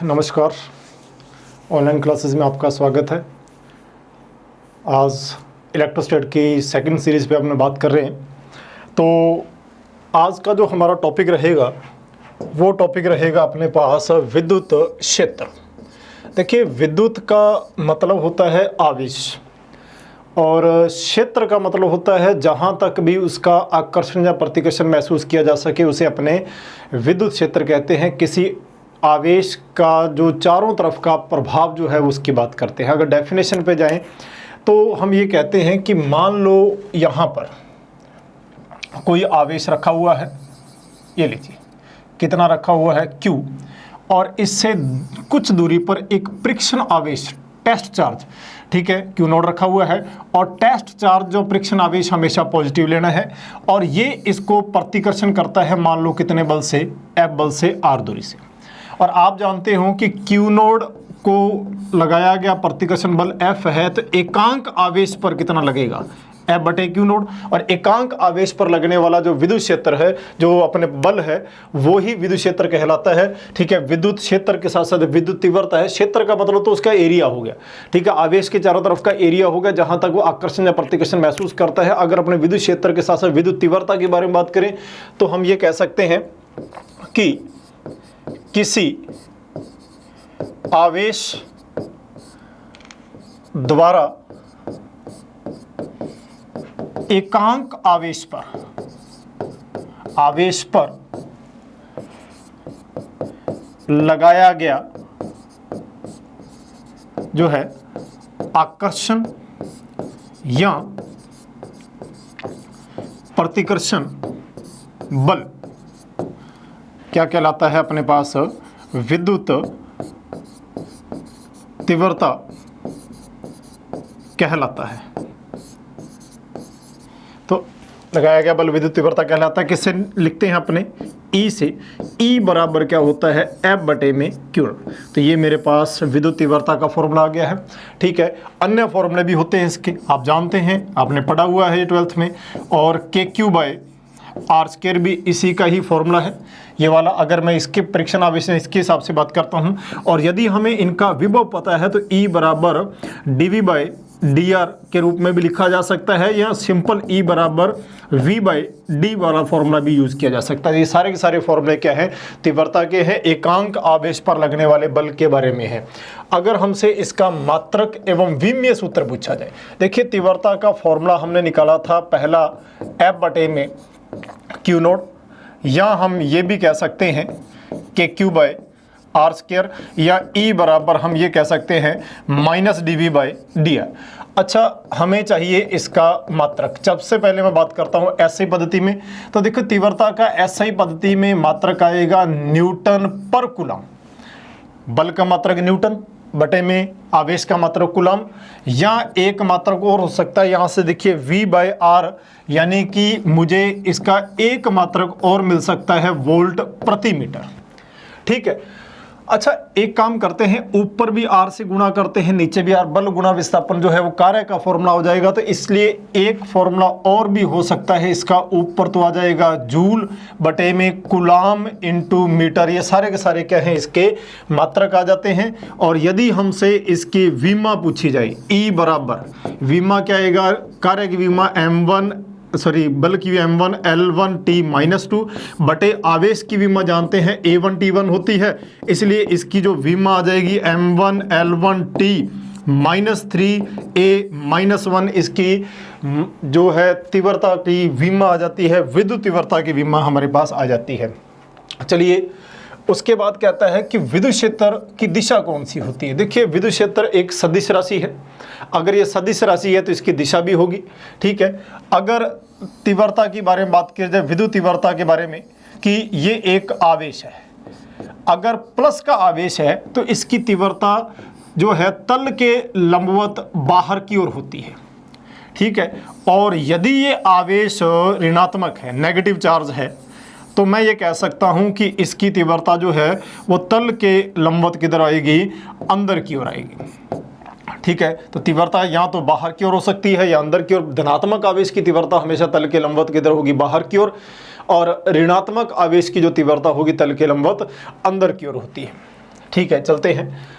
नमस्कार। Online classes में आपका स्वागत है। आज इलेक्ट्रोस्टैट की सेकंड सीरीज़ पे अपने बात कर रहे हैं। तो आज का जो हमारा टॉपिक रहेगा वो टॉपिक रहेगा अपने पास विद्युत क्षेत्र। देखिए, विद्युत का मतलब होता है आवेश और क्षेत्र का मतलब होता है जहाँ तक भी उसका आकर्षण या प्रतिकर्षण महसूस किया जा सके उसे अपने विद्युत क्षेत्र कहते हैं। किसी आवेश का जो चारों तरफ का प्रभाव जो है उसकी बात करते हैं। अगर डेफिनेशन पे जाएं तो हम ये कहते हैं कि मान लो यहाँ पर कोई आवेश रखा हुआ है, ये लीजिए कितना रखा हुआ है Q, और इससे कुछ दूरी पर एक परीक्षण आवेश टेस्ट चार्ज, ठीक है, Q नोड रखा हुआ है और टेस्ट चार्ज जो परीक्षण आवेश हमेशा पॉजिटिव लेना है और ये इसको प्रतिकर्षण करता है मान लो कितने बल से, F बल से R दूरी से। और आप जानते हो कि Q नोड को लगाया गया प्रतिकर्षण बल F है तो एकांक आवेश पर कितना लगेगा, F बटे Q नोड, और एकांक आवेश पर लगने वाला जो विद्युत क्षेत्र है, जो अपने बल है, वो ही विद्युत क्षेत्र कहलाता है। ठीक है, विद्युत क्षेत्र के साथ साथ विद्युत तीव्रता है। क्षेत्र का मतलब तो उसका एरिया हो गया, ठीक है, आवेश के चारों तरफ का एरिया हो गया जहां तक वो आकर्षण या प्रतिकर्षण महसूस करता है। अगर अपने विद्युत क्षेत्र के साथ साथ विद्युत तीव्रता के बारे में बात करें तो हम ये कह सकते हैं कि किसी आवेश द्वारा एकांक आवेश पर लगाया गया जो है आकर्षण या प्रतिकर्षण बल क्या कहलाता है, अपने पास विद्युत तीव्रता कहलाता है। तो लगाया गया बल विद्युत तीव्रता कहलाता है। किससे लिखते हैं अपने E से। E बराबर क्या होता है, F बटे में Q। तो ये मेरे पास विद्युत तीव्रता का फॉर्मूला आ गया है। ठीक है, अन्य फॉर्मूले भी होते हैं इसके, आप जानते हैं, आपने पढ़ा हुआ है 12th में। और KQ/R² भी इसी का ही फॉर्मूला है, ये वाला। अगर मैं इसके परीक्षण आवेश इसके हिसाब से बात करता हूँ और यदि हमें इनका विभव पता है तो E बराबर dV/dr के रूप में भी लिखा जा सकता है, या सिंपल E बराबर V/d वाला फॉर्मूला भी यूज किया जा सकता है। ये सारे के सारे फॉर्मूले क्या हैं, तीव्रता के हैं, एकांक आवेश पर लगने वाले बल के बारे में है। अगर हमसे इसका मात्रक एवं विमीय सूत्र पूछा जाए, देखिए तीव्रता का फॉर्मूला हमने निकाला था पहला F बटे में Q नोड, या हम ये भी कह सकते हैं KQ/R², या E बराबर हम ये कह सकते हैं -dV/dr। अच्छा, हमें चाहिए इसका मात्रक। सबसे पहले मैं बात करता हूँ SI पद्धति में। तो देखो तीव्रता का SI पद्धति में मात्रक आएगा न्यूटन पर कूलम। बल का मात्रक न्यूटन बटे में आवेश का मात्रक कूलम, या एक मात्रक और हो सकता है, यहाँ से देखिए V/R, यानी कि मुझे इसका एक मात्रक और मिल सकता है वोल्ट प्रति मीटर। ठीक है, अच्छा एक काम करते हैं, ऊपर भी R से गुणा करते हैं, नीचे भी R, बल गुणा विस्थापन जो है वो कार्य का फॉर्मूला हो जाएगा। तो इसलिए एक फॉर्मूला और भी हो सकता है इसका, ऊपर तो आ जाएगा जूल बटे में कूलाम इंटू मीटर। ये सारे के सारे क्या हैं, इसके मात्रक आ जाते हैं। और यदि हमसे इसकी विमा पूछी जाए, E बराबर विमा क्या आएगा, कार्य की विमा बल की m1 L1t-2 बटे आवेश की विमा जानते हैं A1T1 होती है, इसलिए इसकी जो विमा आ जाएगी m1 L1t-3A-1। इसकी जो है तीव्रता की विमा आ जाती है, विद्युत तीव्रता की विमा हमारे पास आ जाती है। चलिए, उसके बाद कहता है कि विद्युत क्षेत्र की दिशा कौन सी होती है। देखिए, विद्युत क्षेत्र एक सदिश राशि है। अगर ये सदिश राशि है तो इसकी दिशा भी होगी। ठीक है, अगर तीव्रता के बारे में बात की जाए, विद्युत तीव्रता के बारे में, कि ये एक आवेश है, अगर प्लस का आवेश है तो इसकी तीव्रता जो है तल के लंबवत बाहर की ओर होती है। ठीक है, और यदि ये आवेश ऋणात्मक है, नेगेटिव चार्ज है, तो मैं ये कह सकता हूं कि इसकी तीव्रता जो है वो तल के लंबवत किधर आएगी, अंदर की ओर आएगी। ठीक है, तो तीव्रता या तो बाहर की ओर हो सकती है या अंदर की ओर। धनात्मक आवेश की तीव्रता हमेशा तल के लंबवत किधर होगी, बाहर की ओर, और ऋणात्मक आवेश की जो तीव्रता होगी तल के लंबवत अंदर की ओर होती है। ठीक है, चलते हैं।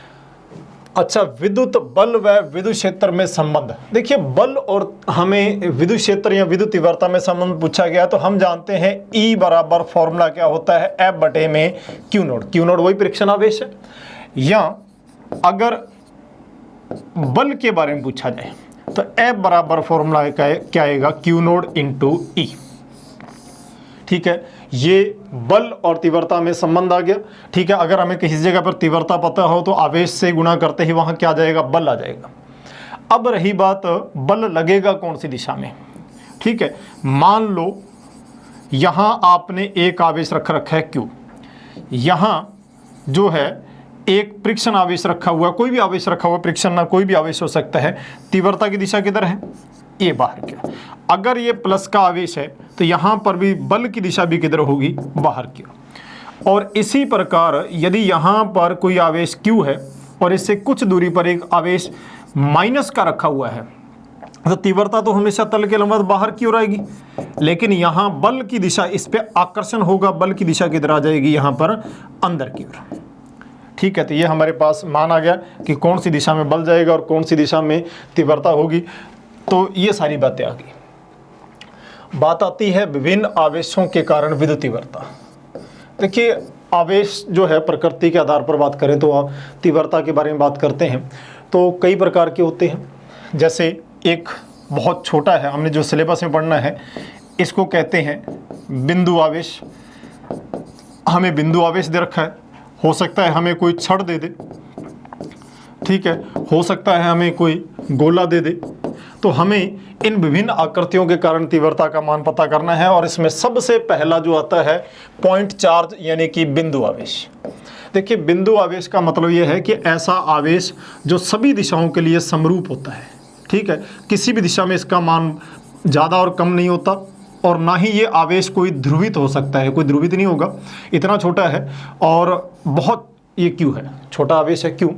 अच्छा, विद्युत बल व विद्युत क्षेत्र में संबंध। देखिए, बल और हमें विद्युत क्षेत्र या विद्युत तीव्रता में संबंध पूछा गया, तो हम जानते हैं E बराबर फॉर्मूला क्या होता है, F बटे में Q नोट। Q नोट वही परीक्षण आवेश है। या अगर बल के बारे में पूछा जाए तो F बराबर फॉर्मूला क्या आएगा, Q नोट इंटू E। ठीक है, ये बल और तीव्रता में संबंध आ गया। ठीक है, अगर हमें किसी जगह पर तीव्रता पता हो तो आवेश से गुणा करते ही वहां क्या आ जाएगा, बल आ जाएगा। अब रही बात बल लगेगा कौन सी दिशा में। ठीक है, मान लो यहां आपने एक आवेश रखा है Q, यहां जो है एक परीक्षण आवेश रखा हुआ, कोई भी आवेश रखा हुआ, परीक्षण ना कोई भी आवेश हो सकता है। तीव्रता की दिशा किधर है, ये बाहर की ओर। अगर ये प्लस का आवेश है तो यहाँ पर भी बल की दिशा भी किधर होगी, बाहर की ओर। और इसी प्रकार यदि यहाँ पर कोई आवेश Q है और इससे कुछ दूरी पर एक आवेश माइनस का रखा हुआ है, तो तीव्रता तो हमेशा तल के लंबवत बाहर की ओर आएगी, लेकिन यहाँ बल की दिशा, इस पे आकर्षण होगा, बल की दिशा किधर आ जाएगी, यहाँ पर अंदर की ओर। ठीक है, तो ये हमारे पास मान आ गया कि कौन सी दिशा में बल जाएगा और कौन सी दिशा में तीव्रता होगी। तो ये सारी बातें आ गई। बात आती है विभिन्न आवेशों के कारण विद्युत तीव्रता। देखिए, आवेश जो है प्रकृति के आधार पर बात करें तो तीव्रता के बारे में बात करते हैं तो कई प्रकार के होते हैं। जैसे एक बहुत छोटा है, हमने जो सिलेबस में पढ़ना है, इसको कहते हैं बिंदु आवेश। हमें बिंदु आवेश दे रखा है, हो सकता है हमें कोई छड़ दे दे, ठीक है, हो सकता है हमें कोई गोला दे दे। तो हमें इन विभिन्न आकृतियों के कारण तीव्रता का मान पता करना है, और इसमें सबसे पहला जो आता है पॉइंट चार्ज, यानी कि बिंदु आवेश। देखिए, बिंदु आवेश का मतलब यह है कि ऐसा आवेश जो सभी दिशाओं के लिए समरूप होता है। ठीक है, किसी भी दिशा में इसका मान ज़्यादा और कम नहीं होता, और ना ही ये आवेश कोई ध्रुवित हो सकता है, कोई ध्रुवित नहीं होगा, इतना छोटा है। और बहुत ये Q है, छोटा आवेश है Q।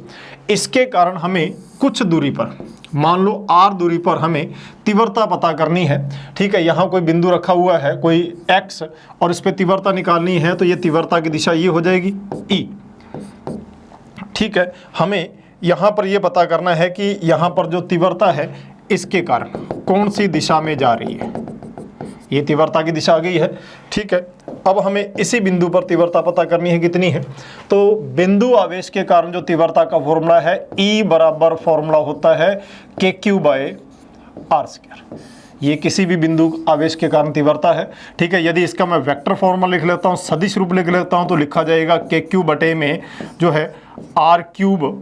इसके कारण हमें कुछ दूरी पर, मान लो R दूरी पर हमें तीव्रता पता करनी है। ठीक है, यहाँ कोई बिंदु रखा हुआ है, कोई X, और इस पर तीव्रता निकालनी है, तो ये तीव्रता की दिशा ये हो जाएगी E। ठीक है, हमें यहाँ पर ये पता करना है कि यहाँ पर जो तीव्रता है इसके कारण कौन सी दिशा में जा रही है, ये तीव्रता की दिशा आ गई है। ठीक है, अब हमें इसी बिंदु पर तीव्रता पता करनी है, कितनी है। तो बिंदु आवेश के कारण जो तीव्रता का फॉर्मूला है, E बराबर फॉर्मूला होता है KQ/r²। ये किसी भी बिंदु आवेश के कारण तीव्रता है। ठीक है, यदि इसका मैं वेक्टर फॉर्मूला लिख लेता हूँ, सदिश रूप लिख लेता हूँ, तो लिखा जाएगा KQ बटे में जो है r³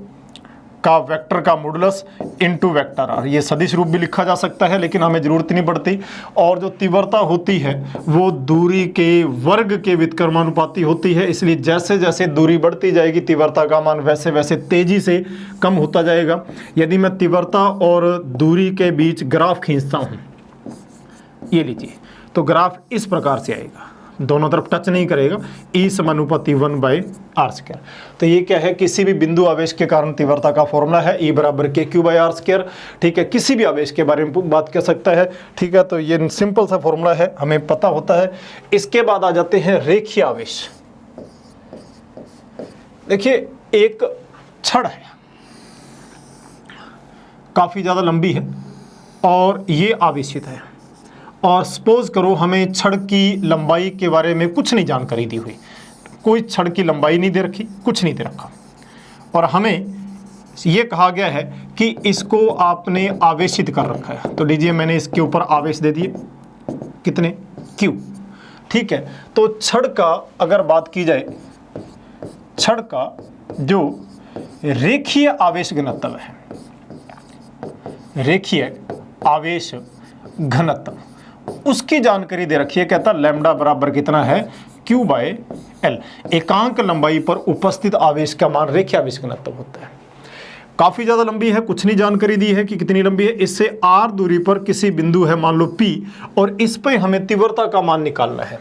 का वेक्टर का मॉडुलस इनटू वेक्टर r। ये सदिश रूप भी लिखा जा सकता है, लेकिन हमें जरूरत नहीं पड़ती। और जो तीव्रता होती है वो दूरी के वर्ग के व्युत्क्रमानुपाती होती है, इसलिए जैसे जैसे दूरी बढ़ती जाएगी तीव्रता का मान वैसे वैसे तेजी से कम होता जाएगा। यदि मैं तीव्रता और दूरी के बीच ग्राफ खींचता हूँ, ये लीजिए, तो ग्राफ इस प्रकार से आएगा, दोनों तरफ टच नहीं करेगा, E समानुपाती 1/r²। तो ये क्या है, किसी भी बिंदु आवेश के कारण तीव्रता का फॉर्मूला है E बराबर KQ/r²। ठीक है, किसी भी आवेश के बारे में बात कर सकता है। ठीक है, तो ये सिंपल सा फॉर्मूला है, हमें पता होता है। इसके बाद आ जाते हैं रेखीय आवेश। देखिए, एक छड़ है, काफी ज्यादा लंबी है और ये आवेशित है, और सपोज करो हमें छड़ की लंबाई के बारे में कुछ नहीं जानकारी दी हुई, कोई छड़ की लंबाई नहीं दे रखी, कुछ नहीं दे रखा, और हमें ये कहा गया है कि इसको आपने आवेशित कर रखा है। तो लीजिए, मैंने इसके ऊपर आवेश दे दिए, कितने, Q। ठीक है, तो छड़ का अगर बात की जाए, छड़ का जो रेखीय आवेश घनत्व है, रेखीय आवेश घनत्व, उसकी जानकारी दे रखी है। कहता लैम्डा बराबर कितना है, Q/L। एकांक लंबाई पर उपस्थित आवेश का मान रेखीय आवेश घनत्व होता है। काफी ज्यादा लंबी है, कुछ नहीं जानकारी दी है कि कितनी लंबी है। इससे R दूरी पर किसी बिंदु है, मान लो P, और इस पर हमें तीव्रता का मान निकालना है।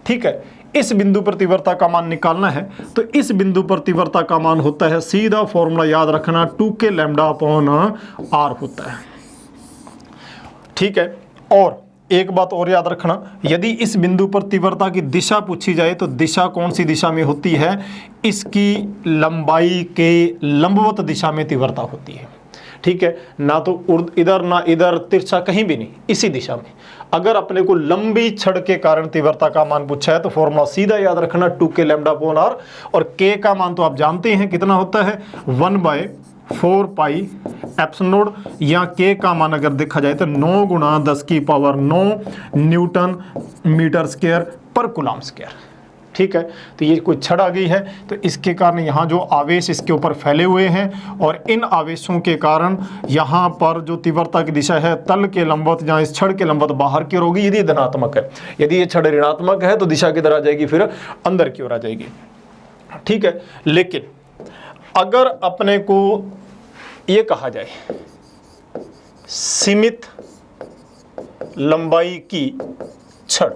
ठीक है, इस बिंदु पर तीव्रता का मान निकालना है, तो इस बिंदु पर तीव्रता का मान होता है, सीधा फॉर्मूला याद रखना, 2K λ/r होता है। ठीक है, और एक बात और याद रखना, यदि इस बिंदु पर तीव्रता की दिशा पूछी जाए तो दिशा कौन सी दिशा में होती है, इसकी लंबाई के लंबवत दिशा में तीव्रता होती है। ठीक है, ना तो इधर ना इधर, तिरछा कहीं भी नहीं, इसी दिशा में। अगर अपने को लंबी छड़ के कारण तीव्रता का मान पूछा है तो फॉर्मूला सीधा याद रखना 2k लैम्डा अपॉन r, और k का मान तो आप जानते हैं कितना होता है 1/4 पाई एप्सिलॉन नॉट, या k का मान अगर देखा जाए तो 9 गुणा 10 की पावर 9 न्यूटन मीटर स्क्वायर पर कूलम स्क्वायर। ठीक है, तो ये कोई छड़ आ गई है, तो इसके कारण यहाँ जो आवेश इसके ऊपर फैले हुए हैं, और इन आवेशों के कारण यहाँ पर जो तीव्रता की दिशा है तल के लंबवत, जहाँ इस छड़ के लंबवत बाहर की ओर होगी यदि धनात्मक है। यदि ये छड़ ऋणात्मक है तो दिशा किधर आ जाएगी, फिर अंदर की ओर आ जाएगी। ठीक है, लेकिन अगर अपने को ये कहा जाए सीमित लंबाई की छड़,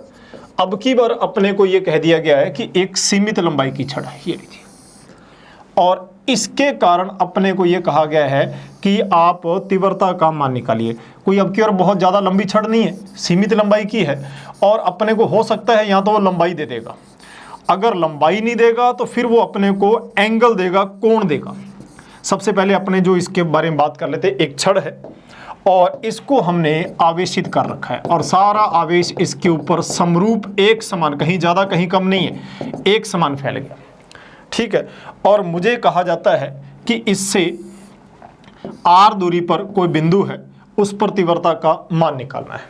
अब की बार अपने को यह कह दिया गया है कि एक सीमित लंबाई की छड़ है, ये लीजिए, और इसके कारण अपने को यह कहा गया है कि आप तीव्रता का मान निकालिए। कोई अब की बार बहुत ज़्यादा लंबी छड़ नहीं है, सीमित लंबाई की है, और अपने को हो सकता है या तो वो लंबाई दे देगा, अगर लंबाई नहीं देगा तो फिर वो अपने को एंगल देगा, कोण देगा। सबसे पहले अपने जो इसके बारे में बात कर लेते हैं, एक छड़ है और इसको हमने आवेशित कर रखा है, और सारा आवेश इसके ऊपर समरूप एक समान, कहीं ज़्यादा कहीं कम नहीं है, एक समान फैल गया। ठीक है, और मुझे कहा जाता है कि इससे r दूरी पर कोई बिंदु है, उस पर तीव्रता का मान निकालना है।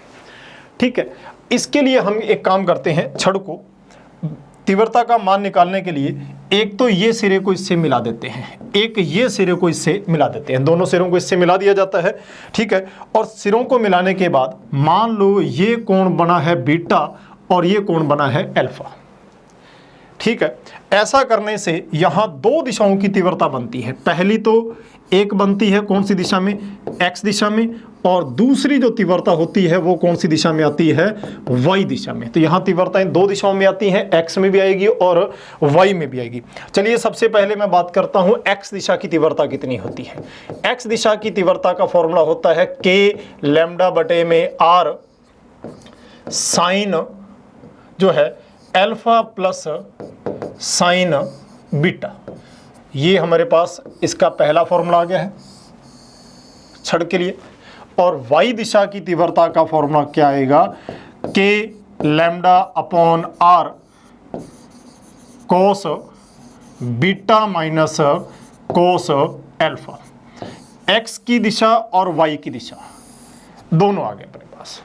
ठीक है, इसके लिए हम एक काम करते हैं, छड़ को तीव्रता का मान निकालने के लिए एक तो ये सिरे को इससे मिला देते हैं, एक ये सिरे को इससे मिला देते हैं, दोनों सिरों को इससे मिला दिया जाता है। ठीक है, और सिरों को मिलाने के बाद मान लो ये कोण बना है बीटा और ये कोण बना है अल्फा। ठीक है, ऐसा करने से यहाँ दो दिशाओं की तीव्रता बनती है। पहली तो एक बनती है कौन सी दिशा में, x दिशा में, और दूसरी जो तीव्रता होती है वो कौन सी दिशा में आती है, y दिशा में। तो यहाँ तीव्रताएं दो दिशाओं में आती हैं, x में भी आएगी और y में भी आएगी। चलिए सबसे पहले मैं बात करता हूँ x दिशा की तीव्रता कितनी होती है। x दिशा की तीव्रता का फॉर्मूला होता है k लैम्डा बटे में r साइन जो है अल्फा प्लस साइन बीटा। ये हमारे पास इसका पहला फॉर्मूला आ गया है छड़ के लिए। और y दिशा की तीव्रता का फॉर्मूला क्या आएगा, k lambda upon r cos beta minus cos alpha. x की दिशा और y की दिशा दोनों आ गए अपने पास।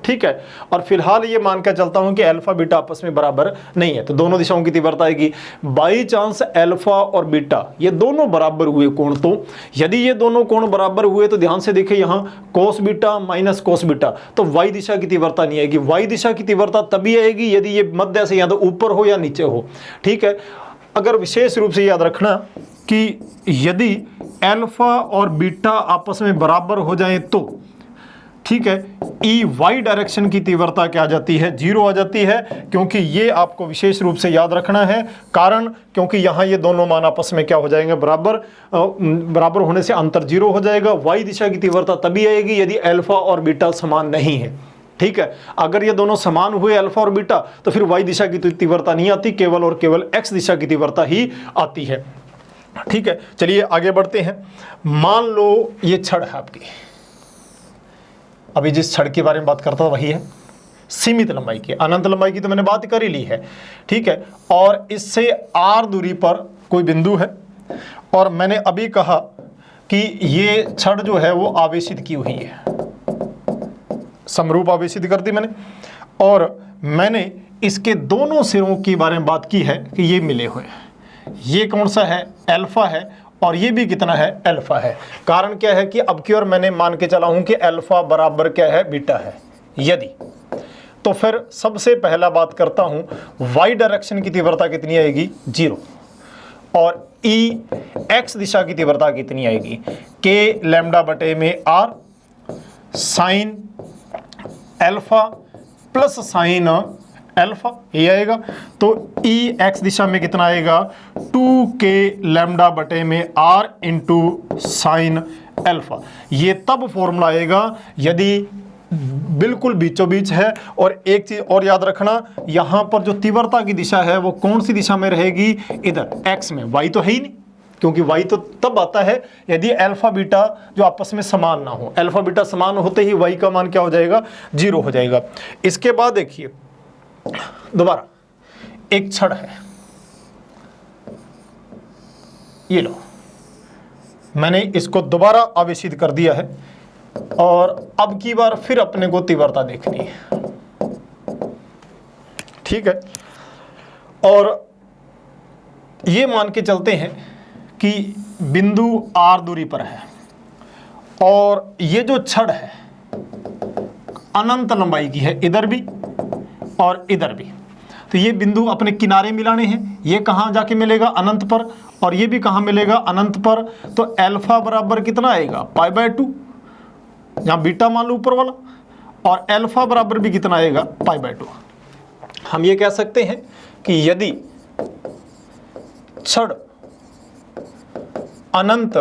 ठीक है, और फिलहाल ये मान कर चलता हूं कि अल्फा बीटा आपस में बराबर नहीं है, तो दोनों दिशाओं की तीव्रता आएगी। बाई चांस अल्फा और बीटा ये दोनों बराबर हुए कोण, तो यदि ये दोनों कोण बराबर हुए तो ध्यान से देखिए यहाँ cos beta minus cos beta, तो वाई दिशा की तीव्रता नहीं आएगी। वाई दिशा की तीव्रता तभी आएगी यदि ये मध्य से या तो ऊपर हो या नीचे हो। ठीक है, अगर विशेष रूप से याद रखना कि यदि अल्फा और बीटा आपस में बराबर हो जाए तो ठीक है, ई वाई डायरेक्शन की तीव्रता क्या आ जाती है, 0 आ जाती है, क्योंकि ये आपको विशेष रूप से याद रखना है। कारण क्योंकि यहाँ ये दोनों मान आपस में क्या हो जाएंगे, बराबर होने से अंतर 0 हो जाएगा। वाई दिशा की तीव्रता तभी आएगी यदि अल्फा और बीटा समान नहीं है। ठीक है, अगर ये दोनों समान हुए अल्फा और बीटा तो फिर वाई दिशा की तीव्रता नहीं आती, केवल और केवल एक्स दिशा की तीव्रता ही आती है। ठीक है, चलिए आगे बढ़ते हैं। मान लो ये छड़ है आपकी, अभी जिस छड़ के बारे में बात करता था वही है सीमित लंबाई की। अनंत लंबाई की तो मैंने बात कर ही ली है। ठीक है, और इससे r दूरी पर कोई बिंदु है, और मैंने अभी कहा कि ये छड़ जो है वो आवेशित की हुई है, समरूप आवेशित कर दी मैंने, और मैंने इसके दोनों सिरों के बारे में बात की है कि ये मिले हुए हैं। ये कौन सा है, अल्फा है, और ये भी कितना है, अल्फा है। कारण क्या है कि अब की ओर मैंने मान के चला हूं कि अल्फा बराबर क्या है, बीटा है। यदि तो फिर सबसे पहला बात करता हूं वाई डायरेक्शन की तीव्रता कितनी आएगी, 0, और ई एक्स दिशा की तीव्रता कितनी आएगी, के लैम्डा बटे में r sine alpha plus sine alpha, ये आएगा। तो ई एक्स दिशा में कितना आएगा, 2k लैम्डा बटे में r इंटू साइन अल्फा। ये तब फॉर्मूला आएगा यदि बिल्कुल बीचों बीच है। और एक चीज और याद रखना, यहां पर जो तीव्रता की दिशा है वो कौन सी दिशा में रहेगी, इधर एक्स में। वाई तो है ही नहीं, क्योंकि वाई तो तब आता है यदि अल्फा बीटा जो आपस में समान ना हो। अल्फा बीटा समान होते ही वाई का मान क्या हो जाएगा, 0 हो जाएगा। इसके बाद देखिए दोबारा एक छड़ है, ये लो, मैंने इसको दोबारा आवेशित कर दिया है और अब की बार फिर अपने को तीव्रता देखनी है, ठीक है। और ये मान के चलते हैं कि बिंदु R दूरी पर है और ये जो छड़ है अनंत लंबाई की है, इधर भी और इधर भी। तो ये बिंदु अपने किनारे मिलाने हैं। ये कहाँ जाके मिलेगा, अनंत पर, और ये भी कहाँ मिलेगा, अनंत पर। तो अल्फा बराबर कितना आएगा, π/2, यहाँ बीटा मान लो ऊपर वाला, और अल्फा बराबर भी कितना आएगा, π/2। हम ये कह सकते हैं कि यदि छड़ अनंत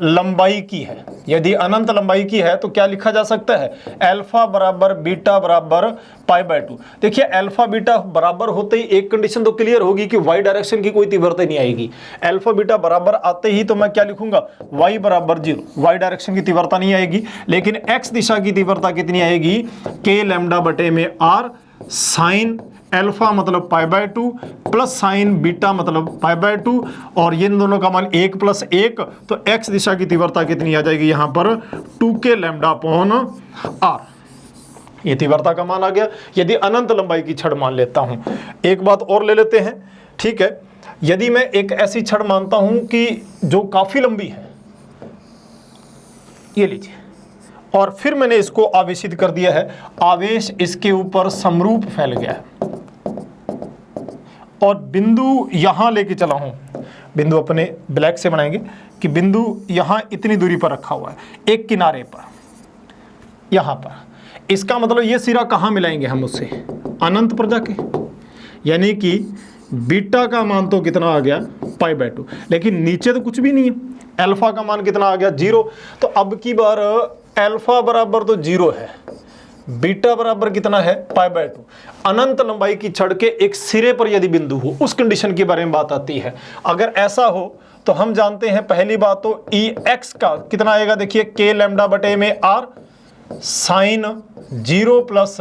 लंबाई की है, यदि अनंत लंबाई की है तो क्या लिखा जा सकता है, अल्फा बराबर बीटा बराबर π/2। देखिए अल्फा बीटा बराबर होते ही एक कंडीशन तो क्लियर होगी कि वाई डायरेक्शन की कोई तीव्रता नहीं आएगी। अल्फा बीटा बराबर आते ही तो मैं क्या लिखूंगा, वाई बराबर 0, वाई डायरेक्शन की तीव्रता नहीं आएगी। लेकिन एक्स दिशा की तीव्रता कितनी आएगी, k लैम्डा बटे में r साइन अल्फा मतलब π/2 प्लस साइन बीटा मतलब π/2, और ये इन दोनों का मान 1 + 1, तो x दिशा की तीव्रता कितनी आ जाएगी यहाँ पर, 2k लैम्डा अपॉन r। ये तीव्रता का मान आ गया यदि अनंत लंबाई की छड़ मान लेता हूँ। एक बात और ले लेते हैं, ठीक है। यदि मैं एक ऐसी छड़ मानता हूँ कि जो काफ़ी लंबी है, ये लीजिए, और फिर मैंने इसको आवेशित कर दिया है, आवेश इसके ऊपर समरूप फैल गया है और बिंदु यहां लेके चला हूं, बिंदु अपने ब्लैक से बनाएंगे कि बिंदु यहां इतनी दूरी पर रखा हुआ है, एक किनारे पर, यहां पर। इसका मतलब ये सिरा कहां मिलाएंगे हम उससे, अनंत पर जाके, यानी कि बीटा का मान तो कितना आ गया, π/2, लेकिन नीचे तो कुछ भी नहीं है। अल्फा का मान कितना आ गया, 0। तो अब की बार अल्फा बराबर तो 0 है, बीटा बराबर कितना है, π/2। अनंत लंबाई की छड़ के एक सिरे पर यदि बिंदु हो, उस कंडीशन के बारे में बात आती है। अगर ऐसा हो तो हम जानते हैं पहली बात तो Ex का कितना आएगा, देखिए k लैम्डा बटे में r sine 0 plus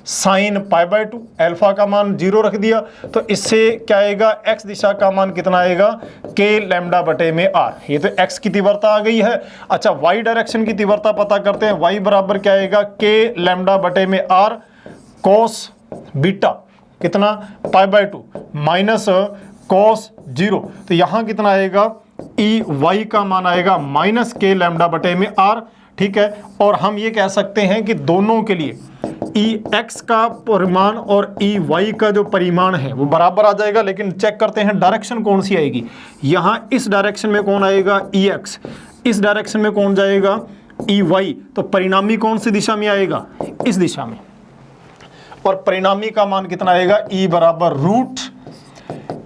sine π/2, alpha का मान 0 रख दिया, तो इससे क्या आएगा, x दिशा का मान कितना आएगा, k लैम्डा बटे में r। ये तो x की तीव्रता आ गई है। अच्छा y डायरेक्शन की तीव्रता पता करते हैं, y बराबर क्या आएगा, k लैम्डा बटे में r कोस बीटा कितना, π/2 माइनस कोस 0, तो यहाँ कितना आएगा, y का मान आएगा माइनस k लैम्डा बटे में r, ठीक है। और हम ये कह सकते हैं कि दोनों के लिए Ex का परिमाण और Ey का जो परिमाण है वो बराबर आ जाएगा। लेकिन चेक करते हैं डायरेक्शन कौन सी आएगी, यहाँ इस डायरेक्शन में कौन आएगा, Ex, इस डायरेक्शन में कौन जाएगा, Ey, तो परिणामी कौन सी दिशा में आएगा, इस दिशा में। और परिणामी का मान कितना आएगा, E बराबर रूट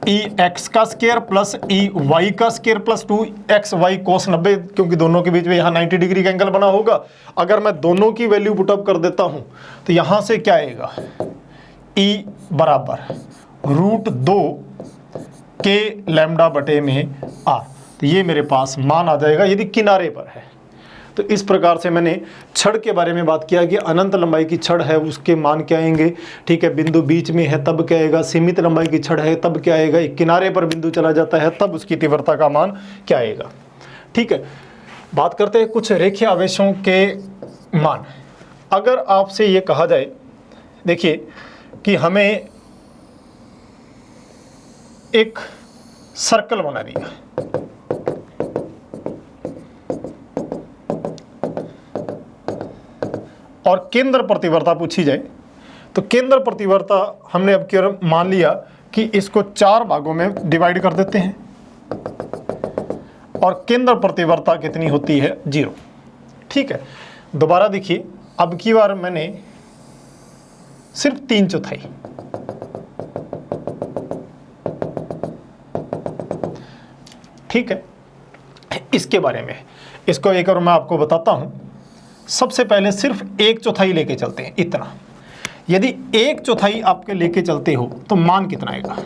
Ex का स्क्वायर प्लस Ey का स्क्वायर प्लस 2xy कोस 90, क्योंकि दोनों के बीच में यहाँ 90 डिग्री का एंगल बना होगा। अगर मैं दोनों की वैल्यू पुटअप कर देता हूँ तो यहाँ से क्या आएगा, E बराबर रूट 2 k लैम्डा बटे में r। तो ये मेरे पास मान आ जाएगा यदि किनारे पर है। तो इस प्रकार से मैंने छड़ के बारे में बात किया कि अनंत लंबाई की छड़ है उसके मान क्या आएंगे, ठीक है। बिंदु बीच में है तब क्या आएगा, सीमित लंबाई की छड़ है तब क्या आएगा, एक किनारे पर बिंदु चला जाता है तब उसकी तीव्रता का मान क्या आएगा, ठीक है। बात करते हैं कुछ रेखीय आवेशों के मान। अगर आपसे ये कहा जाए, देखिए कि हमें एक सर्कल बना दिया, और केंद्र प्रतिवर्ता पूछी जाए, तो केंद्र प्रतिवर्ता हमने अब की मान लिया कि इसको 4 भागों में डिवाइड कर देते हैं और केंद्र प्रतिवर्ता कितनी होती है, 0, ठीक है। दोबारा देखिए, अब की बार मैंने सिर्फ 3/4, ठीक है। इसके बारे में, इसको एक और मैं आपको बताता हूं सबसे पहले सिर्फ 1/4 लेके चलते हैं, इतना। यदि 1/4 आपके लेके चलते हो तो मान कितना आएगा?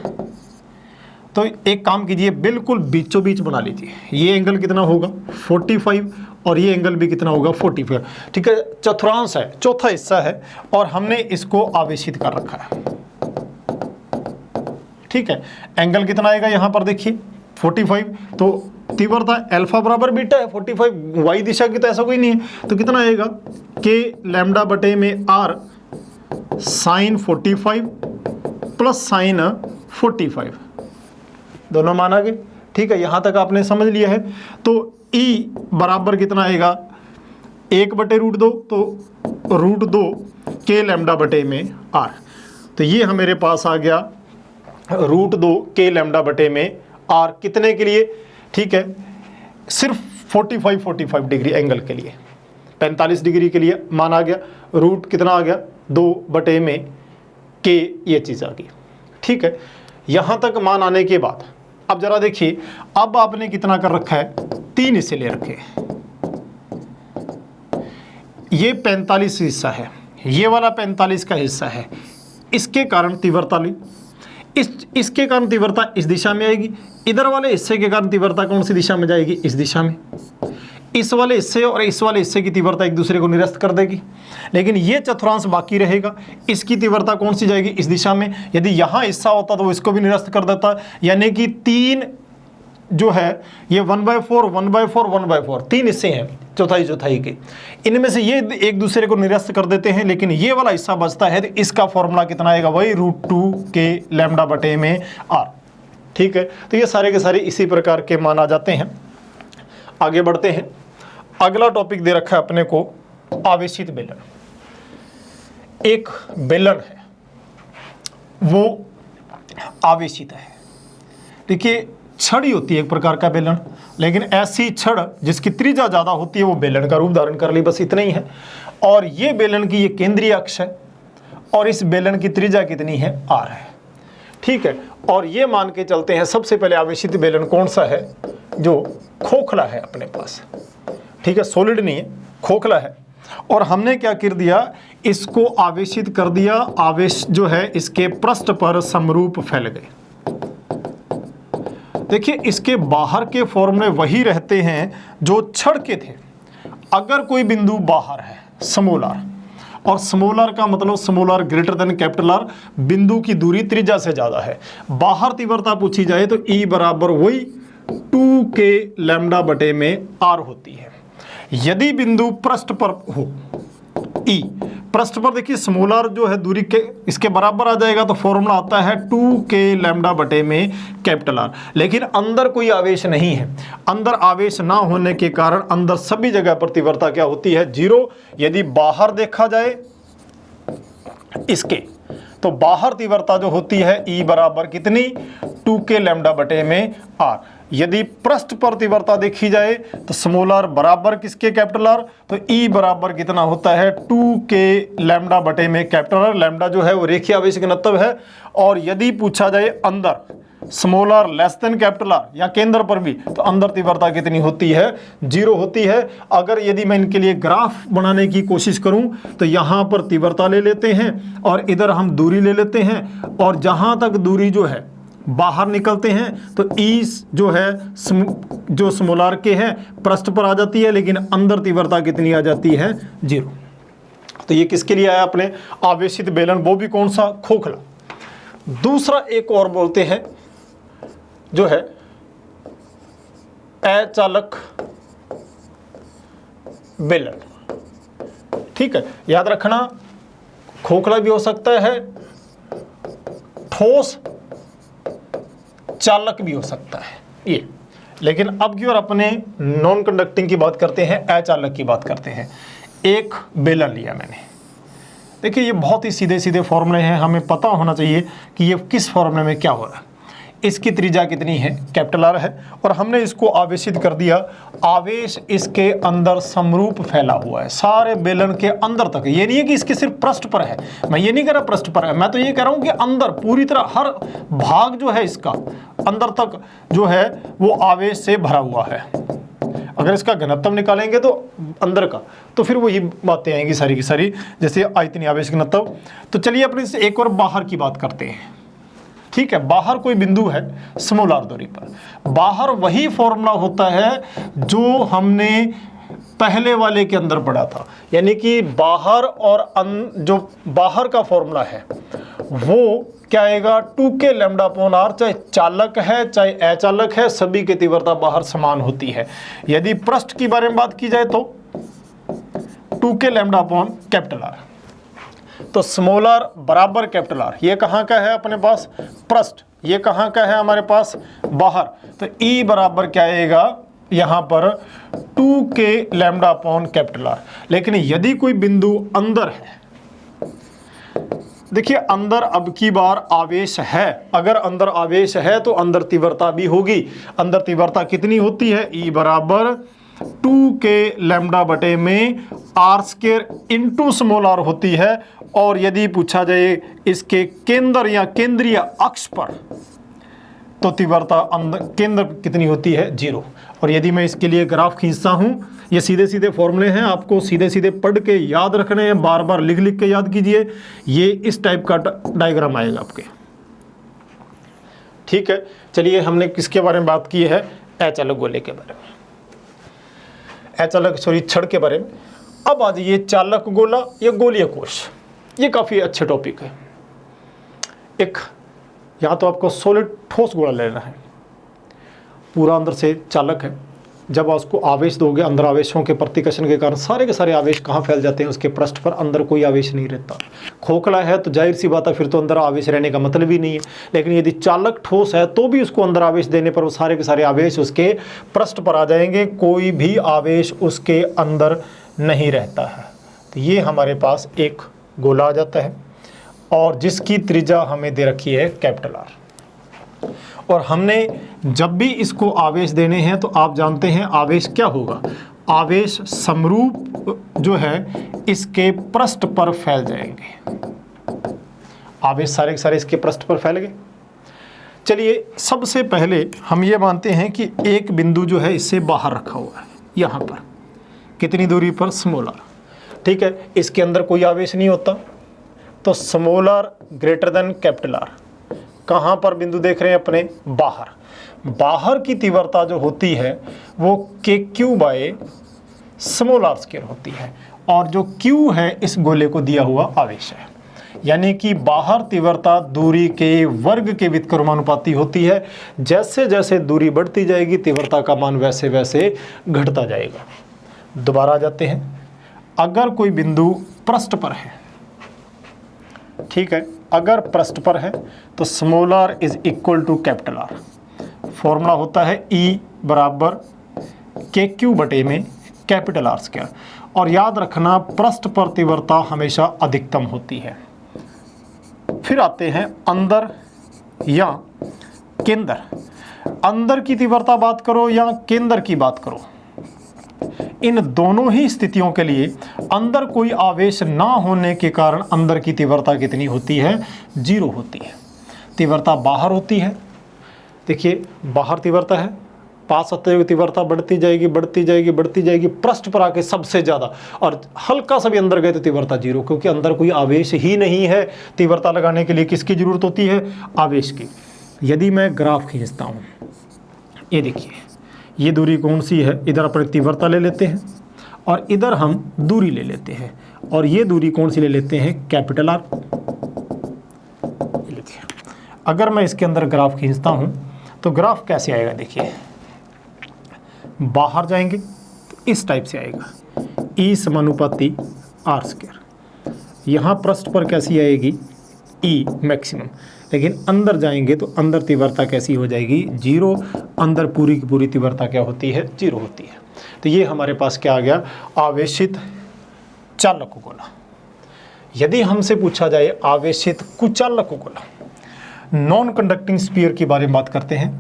तो एक काम कीजिए, बिल्कुल बीचों बीच बना लीजिए। ये एंगल कितना होगा? 45, और ये एंगल भी कितना होगा? 45। ठीक है, चतुर्थांश है, चौथा हिस्सा है, और हमने इसको आवेशित कर रखा है। ठीक है, एंगल कितना आएगा यहाँ पर देखिए 45, तो तीव्रता अल्फा बराबर बीटा है, 45 वाई दिशा की, तो ऐसा कोई नहीं है। तो कितना आएगा? के लैम्डा बटे में आर साइन 45 प्लस साइन 45, दोनों मान आ गए। ठीक है, यहाँ तक आपने समझ लिया है। तो ई बराबर कितना आएगा? 1/√2, तो √2 के लैम्डा बटे में आर। तो ये मेरे पास आ गया √2 के लैम्डा बटे में आर, कितने के लिए? ठीक है, सिर्फ 45 डिग्री एंगल के लिए, 45 डिग्री के लिए मान आ गया। रूट कितना आ गया? 2 बटे में के, ये चीज़ आ गई। ठीक है, यहाँ तक मान आने के बाद अब जरा देखिए, अब आपने कितना कर रखा है? 3 हिस्से ले रखे हैं। ये 45 हिस्सा है, ये वाला 45 का हिस्सा है। इसके कारण तीव्रता ली, इसके कारण तीव्रता इस दिशा में आएगी। इधर वाले हिस्से के कारण तीव्रता कौन सी दिशा में जाएगी? इस दिशा में। इस वाले हिस्से और इस वाले हिस्से की तीव्रता एक दूसरे को निरस्त कर देगी, लेकिन ये चतुर्थांश बाकी रहेगा। इसकी तीव्रता कौन सी जाएगी? इस दिशा में। यदि यहाँ हिस्सा होता तो इसको भी निरस्त कर देता, यानी कि 3 जो है ये 1/4, 1/4, 1/4, 3 हिस्से हैं चौथाई के। इनमें से ये एक दूसरे को निरस्त कर देते हैं, लेकिन ये वाला हिस्सा बचता है, तो इसका फॉर्मूला कितना आएगा? वही √2 के लैम्डा बटे में आर। ठीक है, तो ये सारे के सारे इसी प्रकार के मान आ जाते हैं। आगे बढ़ते हैं। अगला टॉपिक दे रखा है अपने को आवेशित बेलन। एक बेलन है वो आवेशित है। देखिए, छड़ी होती है एक प्रकार का बेलन, लेकिन ऐसी छड़ जिसकी त्रिज्या ज़्यादा होती है वो बेलन का रूप धारण कर ली, बस इतना ही है। और ये बेलन की ये केंद्रीय अक्ष है, और इस बेलन की त्रिज्या कितनी है? आर है। ठीक है, और ये मान के चलते हैं सबसे पहले आवेशित बेलन कौन सा है? जो खोखला है अपने पास। ठीक है, सॉलिड नहीं है, खोखला है। और हमने क्या कर दिया? इसको आवेशित कर दिया। आवेश जो है इसके पृष्ठ पर समरूप फैल गए। देखिए, इसके बाहर के फॉर्मूले वही रहते हैं जो छड़ के थे। अगर कोई बिंदु बाहर है, स्मॉल आर, और स्मॉल आर का मतलब small R greater than capital R, बिंदु की दूरी त्रिज्या से ज़्यादा है। बाहर तीव्रता पूछी जाए तो ई बराबर वही 2 के लैम्डा बटे में आर होती है। यदि बिंदु पृष्ठ पर हो, ई पृष्ठ पर, देखिए स्मॉल आर जो है दूरी के इसके बराबर आ जाएगा, तो फॉर्मूला आता है 2 के लैम्डा बटे में कैपिटल आर। लेकिन अंदर कोई आवेश नहीं है, अंदर आवेश ना होने के कारण अंदर सभी जगह पर तीव्रता क्या होती है? 0। यदि बाहर देखा जाए इसके, तो बाहर तीव्रता जो होती है ई बराबर कितनी? 2 के लैम्डा बटे में आर। यदि पृष्ठ पर तीव्रता देखी जाए तो स्मॉल आर बराबर किसके? Capital R. तो ई बराबर कितना होता है? 2 के लैम्डा बटे में कैपिटल आर। लैम्डा जो है वो रेखीय आवेश घनत्व है। और यदि पूछा जाए अंदर small R less than capital R या केंद्र पर भी, तो अंदर तीव्रता कितनी होती है? 0 होती है। अगर यदि मैं इनके लिए ग्राफ बनाने की कोशिश करूं तो यहाँ पर तीव्रता ले लेते हैं और इधर हम दूरी ले लेते हैं, और जहाँ तक दूरी जो है बाहर निकलते हैं तो ई जो है जो स्मॉल आर के हैं पृष्ठ पर आ जाती है, लेकिन अंदर तीव्रता कितनी आ जाती है? 0। तो ये किसके लिए आया? अपने आवेशित बेलन, वो भी कौन सा? खोखला। दूसरा एक और बोलते हैं जो है अचालक बेलन। ठीक है, याद रखना, खोखला भी हो सकता है, ठोस चालक भी हो सकता है ये। लेकिन अब की ओर अपने नॉन कंडक्टिंग की बात करते हैं, अचालक की बात करते हैं। एक बेलन लिया मैंने, देखिए ये बहुत ही सीधे सीधे फॉर्मूले हैं, हमें पता होना चाहिए कि ये किस फॉर्मूले में क्या हो रहा है। इसकी त्रिज्या कितनी है? कैपिटल आर है, और हमने इसको आवेशित कर दिया। आवेश इसके अंदर समरूप फैला हुआ है, सारे बेलन के अंदर तक। ये नहीं है कि इसके सिर्फ पृष्ठ पर है, मैं ये नहीं कह रहा पृष्ठ पर है, मैं तो ये कह रहा हूँ कि अंदर पूरी तरह हर भाग जो है इसका अंदर तक जो है वो आवेश से भरा हुआ है। अगर इसका घनत्व निकालेंगे तो अंदर का, तो फिर वही बातें आएंगी सारी की सारी, जैसे आयतनीय आवेश घनत्व। तो चलिए अपने से एक और बाहर की बात करते हैं। ठीक है, बाहर कोई बिंदु है स्मॉल आर दूरी पर, बाहर वही फॉर्मूला होता है जो हमने पहले वाले के अंदर पढ़ा था, यानी कि बाहर और जो बाहर का फॉर्मूला है वो क्या आएगा, 2k लैम्डा अपॉन आर, चाहे चालक है चाहे अचालक है, सभी की तीव्रता बाहर समान होती है। यदि पृष्ठ की बारे में बात की जाए तो 2k lambda upon capital R, तो स्मॉल आर बराबर कैपिटल आर, ये कहाँ का है अपने पास पृष्ठ, ये कहाँ का है हमारे पास बाहर, तो E बराबर क्या आएगा यहाँ पर 2k lambda upon capital R. लेकिन यदि कोई बिंदु अंदर है, देखिए अंदर अब की बार आवेश है, अगर अंदर आवेश है तो अंदर तीव्रता भी होगी। अंदर तीव्रता कितनी होती है, E बराबर 2k लैम्डा बटे में R square into small R होती है। और यदि पूछा जाए इसके केंद्र या केंद्रीय अक्ष पर, तो तीव्रता अंदर केंद्र कितनी होती है, 0। और यदि मैं इसके लिए ग्राफ खींचता हूं, ये सीधे सीधे फॉर्मूले हैं, आपको सीधे सीधे पढ़ के याद रखने हैं, बार बार लिख लिख के याद कीजिए। ये इस टाइप का डायग्राम आएगा आपके। ठीक है, चलिए हमने किसके बारे में बात की है, अचालक गोले के बारे में, छड़ के बारे में। अब आ जाइए चालक गोला या गोलीय कोश, ये काफ़ी अच्छे टॉपिक है। एक यहाँ तो आपको सॉलिड ठोस गोला लेना है, पूरा अंदर से चालक है। जब आप उसको आवेश दोगे, अंदर आवेशों के प्रतिकर्षण के कारण सारे के सारे आवेश कहाँ फैल जाते हैं, उसके पृष्ठ पर, अंदर कोई आवेश नहीं रहता। खोखला है तो जाहिर सी बात है फिर तो अंदर आवेश रहने का मतलब ही नहीं है। लेकिन यदि चालक ठोस है तो भी उसको अंदर आवेश देने पर वो सारे के सारे आवेश उसके पृष्ठ पर आ जाएंगे, कोई भी आवेश उसके अंदर नहीं रहता है। तो ये हमारे पास एक गोला आ जाता है और जिसकी त्रिज्या हमें दे रखी है कैपिटल आर। और हमने जब भी इसको आवेश देने हैं तो आप जानते हैं आवेश क्या होगा, आवेश समरूप जो है इसके पृष्ठ पर फैल जाएंगे। आवेश सारे के सारे इसके पृष्ठ पर फैल गए। चलिए सबसे पहले हम ये मानते हैं कि एक बिंदु जो है इससे बाहर रखा हुआ है, यहाँ पर कितनी दूरी पर, स्मॉल आर। ठीक है, इसके अंदर कोई आवेश नहीं होता, तो small R greater than capital R. कहाँ पर बिंदु देख रहे हैं अपने, बाहर। बाहर की तीव्रता जो होती है वो KQ by small R square होती है, और जो Q है इस गोले को दिया हुआ आवेश है। यानी कि बाहर तीव्रता दूरी के वर्ग के व्युत्क्रमानुपाती होती है। जैसे जैसे दूरी बढ़ती जाएगी तीव्रता का मान वैसे वैसे घटता जाएगा। दोबारा आ जाते हैं, अगर कोई बिंदु पृष्ठ पर है, ठीक है, अगर पृष्ठ पर है तो small R is equal to capital R. Formula होता है E बराबर KQ बटे में कैपिटल आर स्क्वायर। और याद रखना पृष्ठ पर तीव्रता हमेशा अधिकतम होती है। फिर आते हैं अंदर या केंद्र। अंदर की तीव्रता बात करो या केंद्र की बात करो, इन दोनों ही स्थितियों के लिए अंदर कोई आवेश ना होने के कारण अंदर की तीव्रता कितनी होती है, 0 होती है। तीव्रता बाहर होती है, देखिए बाहर तीव्रता है, पास आते हुए तीव्रता बढ़ती जाएगी बढ़ती जाएगी बढ़ती जाएगी, पृष्ठ पर आके सबसे ज़्यादा, और हल्का सा भी अंदर गए तो तीव्रता 0, क्योंकि अंदर कोई आवेश ही नहीं है। तीव्रता लगाने के लिए किसकी ज़रूरत होती है, आवेश की। यदि मैं ग्राफ खींचता हूँ, ये देखिए ये दूरी कौन सी है, इधर अपनी तीव्रता ले लेते हैं और इधर हम दूरी ले लेते हैं, और ये दूरी कौन सी ले लेते हैं, कैपिटल आर। देखिए अगर मैं इसके अंदर ग्राफ खींचता हूँ तो ग्राफ कैसे आएगा, देखिए बाहर जाएंगे तो इस टाइप से आएगा, E समानुपाती आर स्क्वायर। यहाँ पृष्ठ पर कैसी आएगी, E मैक्सिमम। लेकिन अंदर जाएंगे तो अंदर तीव्रता कैसी हो जाएगी, 0। अंदर पूरी की पूरी तीव्रता क्या होती है, 0 होती है। तो ये हमारे पास क्या आ गया, आवेशित चालक गोला। यदि हमसे पूछा जाए आवेशित कुचालक गोला, नॉन कंडक्टिंग स्फीयर के बारे में बात करते हैं।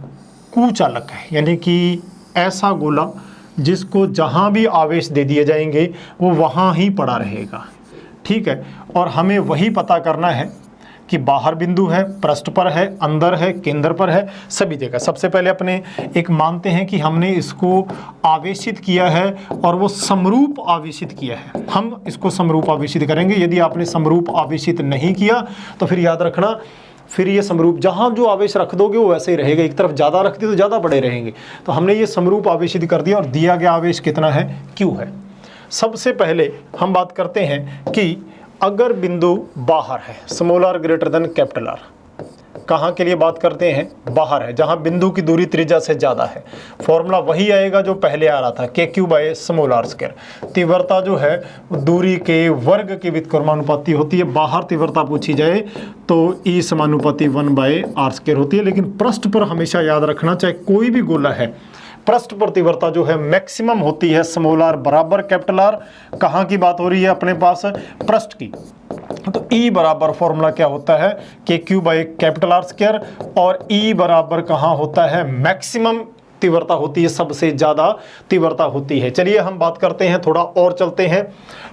कुचालक है यानी कि ऐसा गोला जिसको जहाँ भी आवेश दे दिए जाएंगे वो वहाँ ही पड़ा रहेगा। ठीक है, और हमें वही पता करना है कि बाहर बिंदु है, पृष्ठ पर है, अंदर है, केंद्र पर है, सभी जगह। सबसे पहले अपने एक मानते हैं कि हमने इसको आवेशित किया है और वो समरूप आवेशित किया है, हम इसको समरूप आवेशित करेंगे। यदि आपने समरूप आवेशित नहीं किया तो फिर याद रखना, फिर ये समरूप जहाँ जो आवेश रख दोगे वो वैसे ही रहेगा, एक तरफ ज़्यादा रख दिए तो ज़्यादा बड़े रहेंगे। तो हमने ये समरूप आवेशित कर दिया और दिया गया आवेश कितना है, Q है। सबसे पहले हम बात करते हैं कि अगर बिंदु बाहर है, small R greater than capital R, कहाँ के लिए बात करते हैं, बाहर है, जहाँ बिंदु की दूरी त्रिज्या से ज़्यादा है। फॉर्मूला वही आएगा जो पहले आ रहा था, KQ by small R square. तीव्रता जो है दूरी के वर्ग के व्युत्क्रमानुपाती होती है। बाहर तीव्रता पूछी जाए तो E समानुपाती 1/r स्क्वायर होती है। लेकिन पृष्ठ पर हमेशा याद रखना, चाहे कोई भी गोला है, पृष्ठ पर तीव्रता जो है मैक्सिमम होती है स्मॉल आर बराबर कैपिटल आर। कहाँ की बात हो रही है अपने पास, पृष्ठ की। तो E बराबर फॉर्मूला क्या होता है, KQ by capital R square, और E बराबर कहाँ होता है, मैक्सिमम तीव्रता होती है, सबसे ज़्यादा तीव्रता होती है। चलिए हम बात करते हैं, थोड़ा और चलते हैं,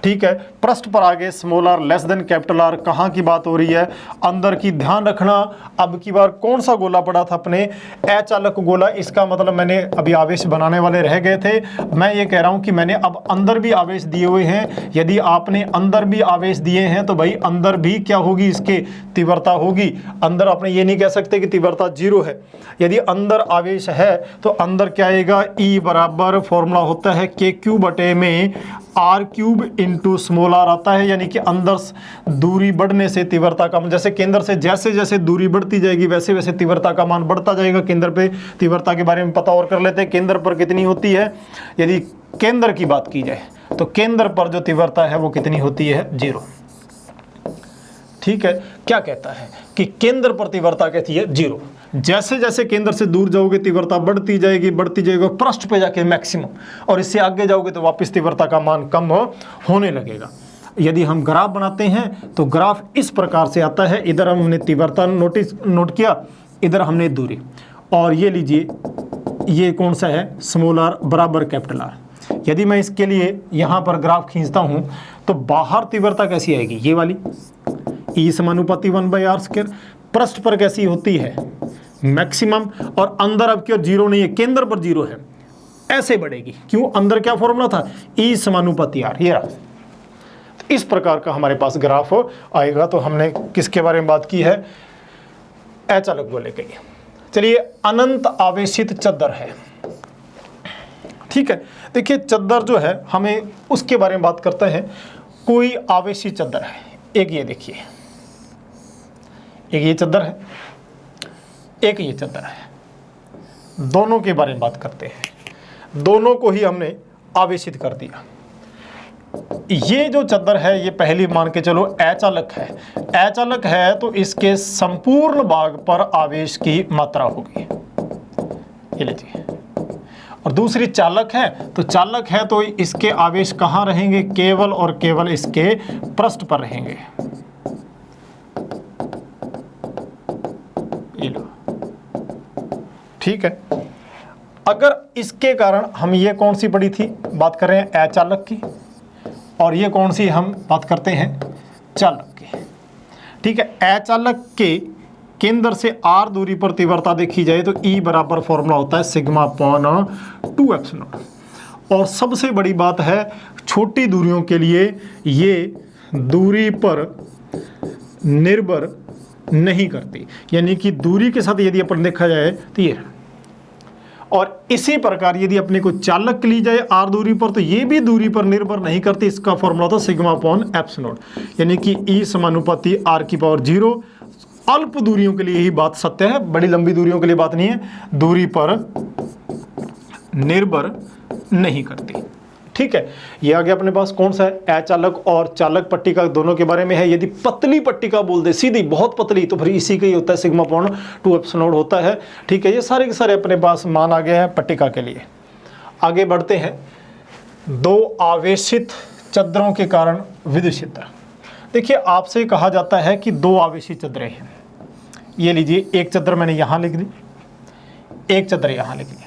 ठीक है। पृष्ठ पर आगे small R less than capital R, कहाँ की बात हो रही है, अंदर की। ध्यान रखना अब की बार कौन सा गोला पड़ा था अपने, अचालक गोला। इसका मतलब मैंने अभी आवेश बनाने वाले रह गए थे, मैं ये कह रहा हूँ कि मैंने अब अंदर भी आवेश दिए हुए हैं। यदि आपने अंदर भी आवेश दिए हैं तो भाई अंदर भी क्या होगी, इसके तीव्रता होगी। अंदर आपने ये नहीं कह सकते कि तीव्रता 0 है। यदि अंदर आवेश है तो अंदर क्या आएगा, E बराबर फॉर्मूला होता है KQ बटे में R³ इंटू स्मॉल आर आता है। यानी कि अंदर दूरी बढ़ने से तीव्रता का, जैसे केंद्र से जैसे जैसे दूरी बढ़ती जाएगी वैसे वैसे तीव्रता का मान बढ़ता जाएगा। केंद्र पे तीव्रता के बारे में पता और कर लेते हैं, केंद्र पर कितनी होती है। यदि केंद्र की बात की जाए तो केंद्र पर जो तीव्रता है वो कितनी होती है, 0। ठीक है, क्या कहता है कि केंद्र पर तीव्रता कहती है 0। जैसे जैसे केंद्र से दूर जाओगे तीव्रता बढ़ती जाएगी पृष्ठ पे जाके मैक्सिमम, और इससे आगे जाओगे तो वापस तीव्रता का मान कम होने लगेगा। यदि हम ग्राफ बनाते हैं तो ग्राफ इस प्रकार से आता है, इधर हमने तीव्रता नोट किया, इधर हमने दूरी, और ये लीजिए ये कौन सा है, स्मॉल आर बराबर कैपिटल आर। यदि मैं इसके लिए यहाँ पर ग्राफ खींचता हूँ तो बाहर तीव्रता कैसी आएगी, ये वाली E समानुपाती 1/r स्क्वायर। पृष्ठ पर कैसी होती है, मैक्सिमम, और अंदर अब क्यों 0 नहीं है, केंद्र पर 0 है, ऐसे बढ़ेगी। क्यों, अंदर क्या फॉर्मूला था, E समानुपाती r, ये रहा। तो इस प्रकार का हमारे पास ग्राफ आएगा। तो हमने किसके बारे में बात की है, अचालक गोले के। चलिए, अनंत आवेशित चद्दर है, ठीक है। देखिए चद्दर जो है, हमें उसके बारे में बात करते हैं। कोई आवेशित चद्दर है, एक ये देखिए, एक ये चद्दर है, एक ये चद्दर है, दोनों के बारे में बात करते हैं। दोनों को ही हमने आवेशित कर दिया। ये जो चद्दर है ये पहली मान के चलो अचालक है। अचालक है तो इसके संपूर्ण भाग पर आवेश की मात्रा होगी, ये लीजिए। और दूसरी चालक है, तो चालक है तो इसके आवेश कहाँ रहेंगे, केवल और केवल इसके पृष्ठ पर रहेंगे। ठीक है। अगर इसके कारण हम ये कौन सी पड़ी थी, बात कर रहे हैं अचालक की, और ये कौन सी हम बात करते हैं, चालक की। ठीक है, अचालक के केंद्र से r दूरी पर तीव्रता देखी जाए तो E बराबर फॉर्मूला होता है सिग्मा अपॉन 2ε। और सबसे बड़ी बात है, छोटी दूरियों के लिए ये दूरी पर निर्भर नहीं करती, यानी कि दूरी के साथ यदि अपन देखा जाए तो ये। और इसी प्रकार यदि अपने को चालक ली जाए r दूरी पर तो ये भी दूरी पर निर्भर नहीं करती। इसका फॉर्मूला था सिग्मा अपॉन ε, यानी कि E समानुपाती r⁴। अल्प दूरियों के लिए ही बात सत्य है, बड़ी लंबी दूरियों के लिए बात नहीं है, दूरी पर निर्भर नहीं करती। ठीक है, ये आ गया अपने पास कौन सा है, अचालक और चालक पट्टिका दोनों के बारे में है। यदि पतली पट्टिका बोल दे, सीधी बहुत पतली, तो फिर इसी का ही होता है सिग्मा अपॉन 2ε होता है। ठीक है, ये सारे के सारे अपने पास मान आ गए हैं पट्टिका के लिए। आगे बढ़ते हैं, दो आवेशित चद्दरों के कारण विद्युत क्षेत्र। देखिए, आपसे कहा जाता है कि दो आवेशित चद्दरें हैं। ये लीजिए, एक चद्दर मैंने यहाँ लिख दी, एक चद्दर यहाँ लिख दी।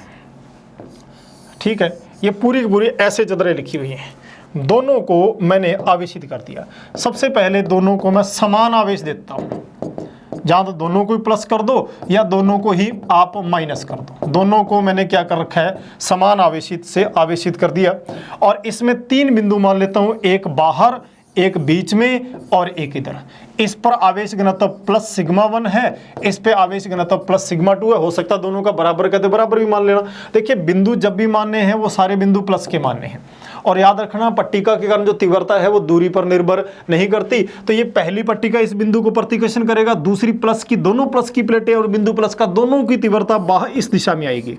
ठीक है, ये पूरी की पूरी ऐसे चद्दरें लिखी हुई हैं। दोनों को मैंने आवेशित कर दिया। सबसे पहले दोनों को मैं समान आवेश देता हूँ। जहाँ तो दोनों को ही प्लस कर दो या दोनों को ही आप माइनस कर दो। दोनों को मैंने क्या कर रखा है, समान आवेशित से आवेशित कर दिया। और इसमें 3 बिंदु मान लेता हूँ, एक बाहर, एक बीच में और एक इधर। इस पर आवेश घनत्व प्लस सिग्मा 1 है, इस पे आवेश घनत्व प्लस सिग्मा 2 है। हो सकता है दोनों का बराबर कहते बराबर भी मान लेना। देखिए बिंदु जब भी मानने हैं वो सारे बिंदु प्लस के मानने हैं। और याद रखना पट्टिका के कारण जो तीव्रता है वो दूरी पर निर्भर नहीं करती। तो ये पहली पट्टिका इस बिंदु को प्रतिकर्षण करेगा, दूसरी प्लस की, दोनों प्लस की प्लेटें और बिंदु प्लस का दोनों की तीव्रता बाहर इस दिशा में आएगी।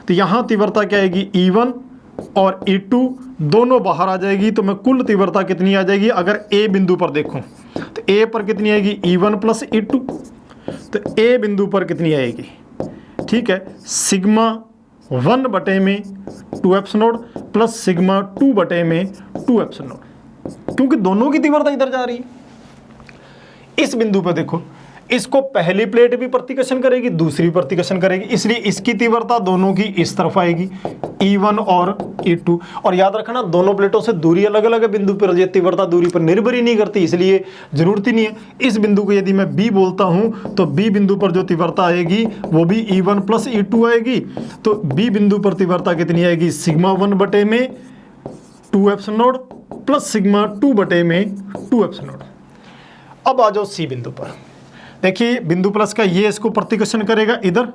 तो यहाँ तीव्रता क्या आएगी, E1 और E2 दोनों बाहर आ जाएगी। तो मैं कुल तीव्रता कितनी आ जाएगी, अगर ए बिंदु पर देखूं तो ए पर कितनी आएगी, E1 प्लस E2। तो ए बिंदु पर कितनी आएगी, ठीक है, सिग्मा 1 बटे में 2 एप्सिलॉन प्लस सिग्मा 2 बटे में 2 एप्सिलॉन, क्योंकि दोनों की तीव्रता इधर जा रही है। इस बिंदु पर देखो, इसको पहली प्लेट भी प्रतिकर्षण करेगी, दूसरी प्रतिकर्षण करेगी, इसलिए इसकी तीव्रता दोनों की इस तरफ आएगी, E1 और E2। और याद रखना दोनों प्लेटों से दूरी अलग अलग है, बिंदु पर ये तीव्रता दूरी पर निर्भर ही नहीं करती, इसलिए जरूरत ही नहीं है। इस बिंदु को यदि मैं B बोलता हूं तो B बिंदु पर जो तीव्रता आएगी वो भी E1 प्लस E2 आएगी। तो B बिंदु पर तीव्रता कितनी आएगी, सिग्मा 1 बटे में 2 एप्सिलॉन प्लस सिग्मा 2 बटे में 2 एप्सिलॉन। अब आ जाओ C बिंदु पर। देखिए बिंदु प्लस का ये इसको प्रतिकर्षण करेगा इधर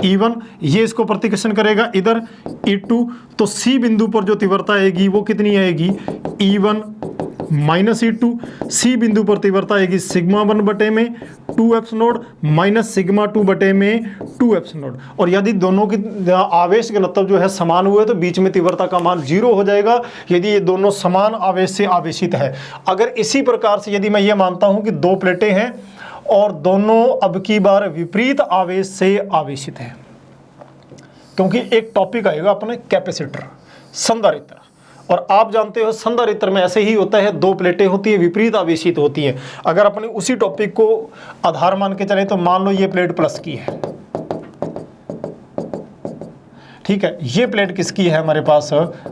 E1, ये इसको प्रतिकर्षण करेगा इधर E2। तो C बिंदु पर जो तीव्रता आएगी वो कितनी आएगी, E1 माइनस E2। C बिंदु पर तीव्रता आएगी सिग्मा 1 बटे में 2 एप्सिलॉन माइनस सिग्मा 2 बटे में 2 एप्सिलॉन। और यदि दोनों की आवेश घनत्व जो है समान हुए तो बीच में तीव्रता का मान 0 हो जाएगा, यदि ये दोनों समान आवेश से आवेशित है। अगर इसी प्रकार से यदि मैं ये मानता हूं कि 2 प्लेटें हैं और दोनों अब की बार विपरीत आवेश से आवेशित है, क्योंकि एक टॉपिक आएगा अपने कैपेसिटर, संधारित्र। और आप जानते हो संधारित्र में ऐसे ही होता है, 2 प्लेटें होती है, विपरीत आवेशित होती हैं। अगर अपने उसी टॉपिक को आधार मान के चले तो मान लो ये प्लेट प्लस की है, ठीक है, ये प्लेट किसकी है, हमारे पास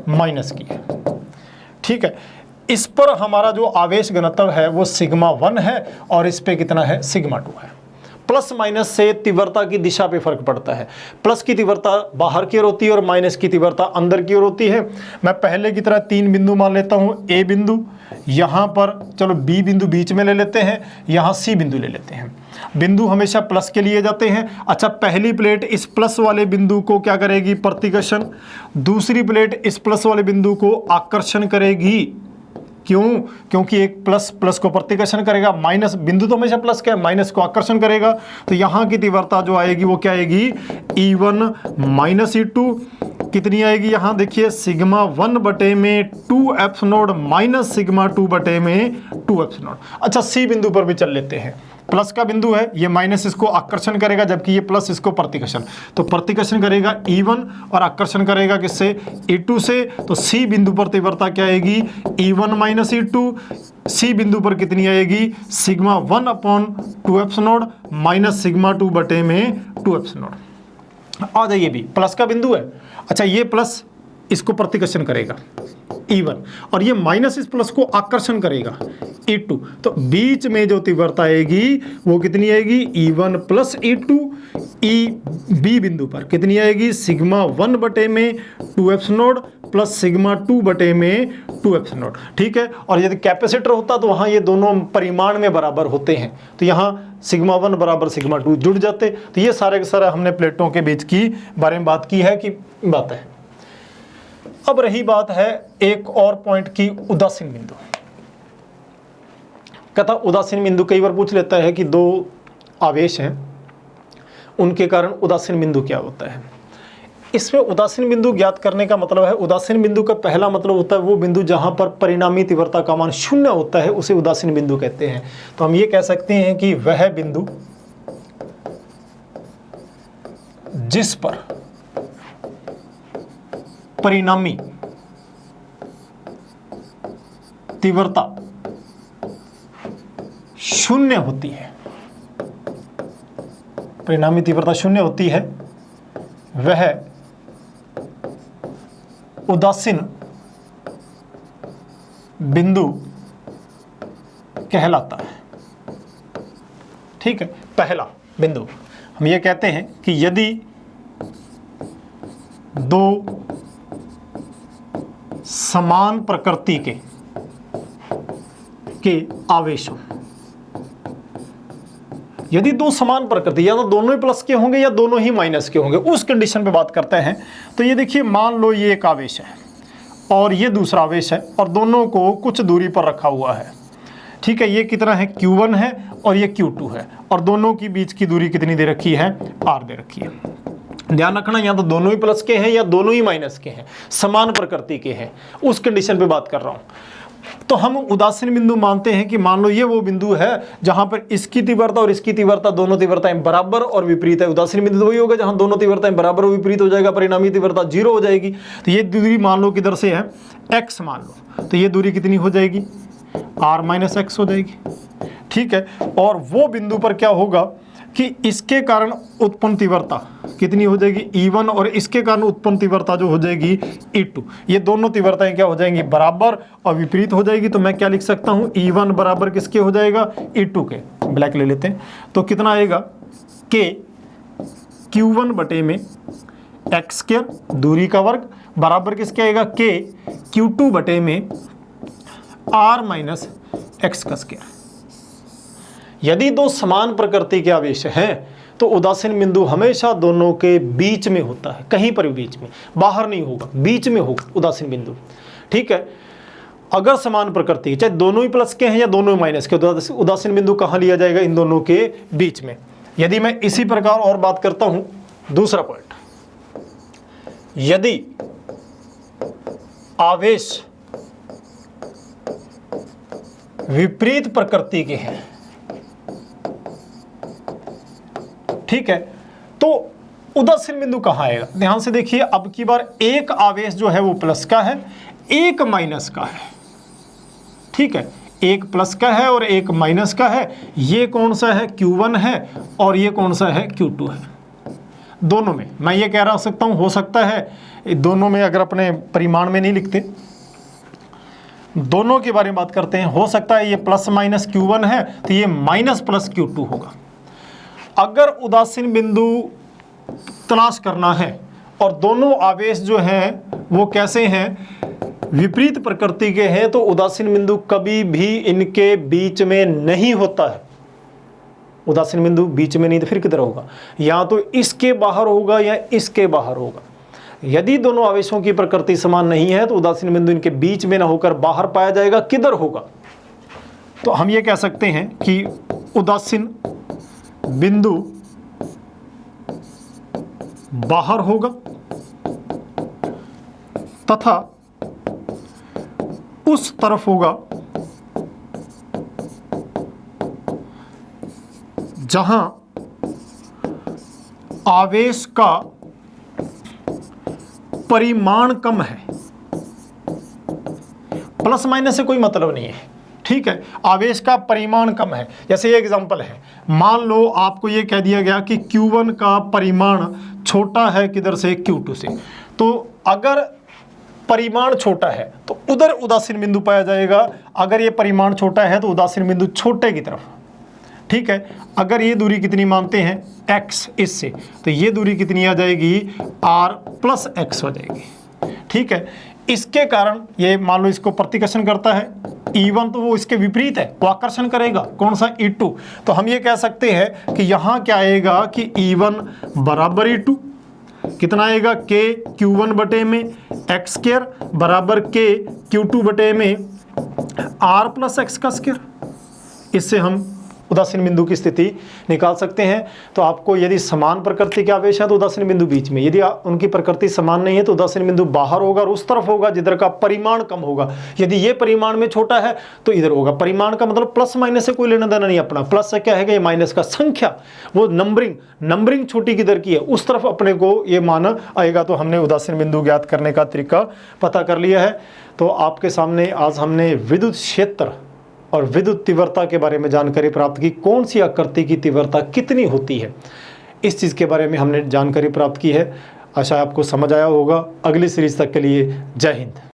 माइनस की है, ठीक है। इस पर हमारा जो आवेश घनत्व है वो सिग्मा 1 है और इस पे कितना है, सिग्मा 2 है। प्लस माइनस से तीव्रता की दिशा पे फर्क पड़ता है। प्लस की तीव्रता बाहर की ओर होती है और माइनस की तीव्रता अंदर की ओर होती है। मैं पहले की तरह 3 बिंदु मान लेता हूँ, ए बिंदु, यहाँ पर चलो बी बिंदु बीच में ले लेते हैं, यहाँ सी बिंदु ले लेते हैं। बिंदु हमेशा प्लस के लिए जाते हैं। अच्छा, पहली प्लेट इस प्लस वाले बिंदु को क्या करेगी, प्रतिकर्षण। दूसरी प्लेट इस प्लस वाले बिंदु को आकर्षण करेगी। क्यों, क्योंकि एक प्लस प्लस को प्रतिकर्षण करेगा, माइनस बिंदु तो हमेशा प्लस का है, माइनस को आकर्षण करेगा। तो यहाँ की तीव्रता जो आएगी वो क्या आएगी, E1 माइनस E2 कितनी आएगी, यहाँ देखिए सिग्मा 1 बटे में 2 एप्सिलॉन माइनस सिग्मा 2 बटे में 2 एप्सिलॉन। अच्छा, सी बिंदु पर भी चल लेते हैं। प्लस का बिंदु है, ये माइनस इसको आकर्षण करेगा जबकि ये प्लस इसको प्रतिकर्षण। तो प्रतिकर्षण करेगा E1 और आकर्षण करेगा किससे, E2 से। तो सी बिंदु पर तीव्रता क्या आएगी, E1 माइनस E2। सी बिंदु पर कितनी आएगी, sigma 1 upon 2 epsilon minus sigma 2 बटे में 2 एप्सिलॉन। आ जाइए भी, प्लस का बिंदु है। अच्छा, ये प्लस इसको प्रतिकर्षण करेगा E1 और ये माइनस इस प्लस को आकर्षण करेगा E2। तो बीच में जो तीव्रता आएगी वो कितनी आएगी, E1 प्लस E2। बी बिंदु पर कितनी आएगी, सिग्मा 1 बटे में 2 एप्सिलॉन प्लस सिग्मा 2 बटे में 2 एप्सिलॉन, ठीक है। और यदि कैपेसिटर होता तो वहाँ ये दोनों परिमाण में बराबर होते हैं, तो यहाँ सिग्मा 1 बराबर सिग्मा 2 जुड़ जाते। तो ये सारे के सारे हमने प्लेटों के बीच की बारे में बात की है कि बात है। अब रही बात है एक और पॉइंट की, उदासीन बिंदु। कहता उदासीन बिंदु कई बार पूछ लेता है कि 2 आवेश हैं, उनके कारण उदासीन बिंदु क्या होता है। इसमें उदासीन बिंदु ज्ञात करने का मतलब है, उदासीन बिंदु का पहला मतलब होता है वो बिंदु जहां पर परिणामी तीव्रता का मान 0 होता है, उसे उदासीन बिंदु कहते हैं। तो हम ये कह सकते हैं कि वह बिंदु जिस पर परिणामी तीव्रता 0 होती है, परिणामी तीव्रता 0 होती है, वह उदासीन बिंदु कहलाता है, ठीक है। पहला बिंदु हम ये कहते हैं कि यदि दो समान प्रकृति के आवेशों, यदि दो समान प्रकृति या तो दोनों ही प्लस के होंगे या दोनों ही माइनस के होंगे, उस कंडीशन पे बात करते हैं। तो ये देखिए, मान लो ये एक आवेश है और ये दूसरा आवेश है और दोनों को कुछ दूरी पर रखा हुआ है। ठीक है, ये कितना है, Q1 है और ये Q2 है, और दोनों की बीच की दूरी कितनी दे रखी है, R दे रखी है। ध्यान रखना, या तो दोनों ही प्लस के हैं या दोनों ही माइनस के हैं, समान प्रकृति के हैं, उस कंडीशन पे बात कर रहा हूं। तो हम उदासीन बिंदु मानते हैं कि मान लो ये वो बिंदु है जहां पर इसकी तीव्रता और इसकी तीव्रता, दोनों तीव्रताएं बराबर और विपरीत है। उदासीन बिंदु तो वही होगा जहां दोनों तीव्रताएं बराबर और विपरीत हो जाएगा, परिणामी तीव्रता 0 हो जाएगी। तो ये दूरी मान लो किधर से है, x मान लो, तो ये दूरी कितनी हो जाएगी, r - x हो जाएगी। ठीक है, और वो बिंदु पर क्या होगा कि इसके कारण उत्पन्न तीव्रता कितनी हो जाएगी, E1, और इसके कारण उत्पन्न तीव्रता जो हो जाएगी E2। ये दोनों तीव्रताएं क्या हो जाएंगी, बराबर और विपरीत हो जाएगी। तो मैं क्या लिख सकता हूं, E1 बराबर किसके हो जाएगा, E2 के। ब्लैक ले लेते हैं, तो कितना आएगा, K Q1 बटे में x² दूरी का वर्ग बराबर किसके आएगा, K Q2 बटे में R - x का स्क्वायर। यदि दो समान प्रकृति के आवेश हैं तो उदासीन बिंदु हमेशा दोनों के बीच में होता है, कहीं पर भी बीच में, बाहर नहीं होगा, बीच में होगा उदासीन बिंदु। ठीक है, अगर समान प्रकृति, चाहे दोनों ही प्लस के हैं या दोनों ही माइनस के, तो उदासीन बिंदु कहाँ लिया जाएगा, इन दोनों के बीच में। यदि मैं इसी प्रकार और बात करता हूं, दूसरा पॉइंट, यदि आवेश विपरीत प्रकृति के हैं, ठीक है, तो उदासीन बिंदु कहां आएगा, ध्यान से देखिए। अब की बार एक आवेश जो है वो प्लस का है, एक माइनस का है। ठीक है, एक प्लस का है और एक माइनस का है। ये कौन सा है, Q1 है, और ये कौन सा है, Q2 है। दोनों में मैं ये कह रहा सकता हूं, हो सकता है दोनों में, अगर अपने परिमाण में नहीं लिखते, दोनों के बारे में बात करते हैं, हो सकता है ये प्लस माइनस Q1 है तो ये माइनस प्लस Q2 होगा। अगर उदासीन बिंदु तलाश करना है और दोनों आवेश जो हैं वो कैसे हैं, विपरीत प्रकृति के हैं, तो उदासीन बिंदु कभी भी इनके बीच में नहीं होता है। उदासीन बिंदु बीच में नहीं तो फिर किधर होगा, या तो इसके बाहर होगा या इसके बाहर होगा। यदि दोनों आवेशों की प्रकृति समान नहीं है तो उदासीन बिंदु इनके बीच में ना होकर बाहर पाया जाएगा। किधर होगा, तो हम ये कह सकते हैं कि उदासीन बिंदु बाहर होगा तथा उस तरफ होगा जहां आवेश का परिमाण कम है। प्लस माइनस से कोई मतलब नहीं है, ठीक है, आवेश का परिमाण कम है। जैसे ये एग्जांपल है, मान लो आपको ये कह दिया गया कि Q1 का परिमाण छोटा है किधर से, Q2 से। तो अगर परिमाण छोटा है तो उधर उदासीन बिंदु पाया जाएगा। अगर ये परिमाण छोटा है तो उदासीन बिंदु छोटे की तरफ। ठीक है, अगर ये दूरी कितनी मानते हैं, x इससे, तो ये दूरी कितनी आ जाएगी, r + x हो जाएगी। ठीक है, इसके कारण ये मान लो इसको प्रतिकर्षण करता है, E1 तो वो इसके विपरीत है, वो आकर्षण करेगा, कौन सा, E2। तो हम ये कह सकते हैं कि यहाँ क्या आएगा कि E1 बराबर E2, कितना आएगा, K Q1 बटे में x² बराबर K Q2 बटे में R + x का स्क्वायर। इससे हम उदासीन बिंदु की स्थिति निकाल सकते हैं। तो आपको यदि समान प्रकृति के आवेश है तो उदासीन बिंदु बीच में, यदि उनकी प्रकृति समान नहीं है तो उदासीन बिंदु बाहर होगा और उस तरफ होगा जिधर का परिमाण कम होगा। यदि ये परिमाण में छोटा है तो इधर होगा। परिमाण का मतलब प्लस माइनस से कोई लेना देना नहीं अपना। प्लस से क्या है, ये माइनस का संख्या, वो नंबरिंग छोटी किधर की है उस तरफ अपने को ये मान आएगा। तो हमने उदासीन बिंदु ज्ञात करने का तरीका पता कर लिया है। तो आपके सामने आज हमने विद्युत क्षेत्र और विद्युत तीव्रता के बारे में जानकारी प्राप्त की। कौन सी आकृति की तीव्रता कितनी होती है, इस चीज़ के बारे में हमने जानकारी प्राप्त की है। आशा आपको समझ आया होगा। अगली सीरीज तक के लिए जय हिंद।